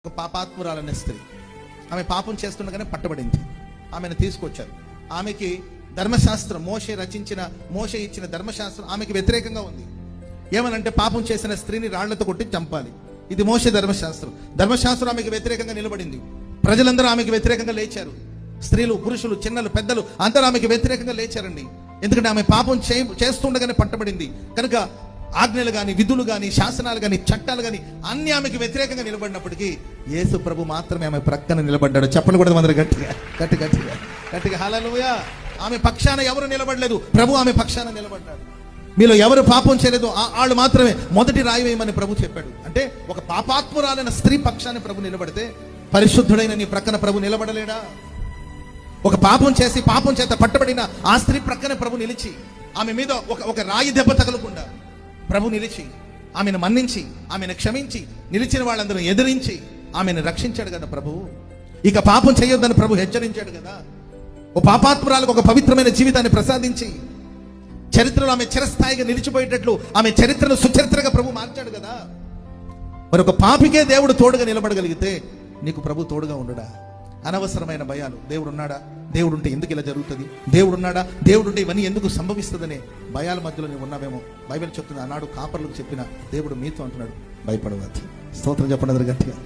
ఒక పాపాత్మురాలనే స్త్రీ, ఆమె పాపం చేస్తుండగానే పట్టబడింది. ఆమెను తీసుకొచ్చారు. ఆమెకి ధర్మశాస్త్రం, మోషే ఇచ్చిన ధర్మశాస్త్రం ఆమెకి వ్యతిరేకంగా ఉంది. ఏమనంటే పాపం చేసిన స్త్రీని రాళ్లతో కొట్టి చంపాలి. ఇది మోషే ధర్మశాస్త్రం. ధర్మశాస్త్రం ఆమెకి వ్యతిరేకంగా నిలబడింది. ప్రజలందరూ ఆమెకి వ్యతిరేకంగా లేచారు. స్త్రీలు, పురుషులు, చిన్నలు, పెద్దలు అందరూ ఆమెకి వ్యతిరేకంగా లేచారండి. ఎందుకంటే ఆమె పాపం చేస్తుండగానే పట్టబడింది కనుక ఆజ్ఞలు గాని, విధులు గాని, శాసనాలు గాని, చట్టాలు గాని అన్ని ఆమెకి వ్యతిరేకంగా నిలబడినప్పటికీ యేసు ప్రభు మాత్రమే ఆమె ప్రక్కన నిలబడ్డాడు. చెప్పండి కూడా అందరూ గట్టిగా హల్లెలూయా. ఆమె పక్షాన ఎవరు నిలబడలేదు, ప్రభు ఆమె పక్షాన నిలబడ్డాడు. మీలో ఎవరు పాపం చేయలేదు వాళ్ళు మాత్రమే మొదటి రాయి వేయమని ప్రభు చెప్పాడు. అంటే ఒక పాపాత్మురాలైన స్త్రీ పక్షాన్ని ప్రభు నిలబడితే పరిశుద్ధుడైన నీ ప్రక్కన ప్రభు నిలబడలేడా? ఒక పాపం చేసి పాపం చేత పట్టబడిన ఆ స్త్రీ ప్రక్కన ప్రభు నిలిచి, ఆమె మీద ఒక రాయి దెబ్బ తగలకుండా ప్రభు నిలిచి, ఆమెను మన్నించి, ఆమెను క్షమించి, నిలిచిన వాళ్ళందరూ ఎదిరించి ఆమెను రక్షించాడు కదా ప్రభువు. ఇక పాపం చేయొద్దని ప్రభు హెచ్చరించాడు కదా. ఓ పాపాత్మురాలకు ఒక పవిత్రమైన జీవితాన్ని ప్రసాదించి చరిత్రలో ఆమె చిరస్థాయిగా నిలిచిపోయేటట్లు ఆమె చరిత్రను సుచరిత్రగా ప్రభు మార్చాడు కదా. మరి ఒక పాపికే దేవుడు తోడుగా నిలబడగలిగితే నీకు ప్రభు తోడుగా ఉండడా? అనవసరమైన భయాలు. దేవుడు ఉన్నాడా? దేవుడు ఉంటే ఎందుకు ఇలా జరుగుతుంది? దేవుడు ఉన్నాడా? దేవుడు ఉంటే ఇవన్నీ ఎందుకు సంభవిస్తుందనే భయాల మధ్యలో నువ్వు ఉన్నావేమో. బైబిల్ చెప్తుంది, ఆనాడు కాపర్లకు చెప్పిన దేవుడు మీతో అంటున్నాడు, భయపడవద్దు. స్తోత్రం చెప్పండి గట్టిగా.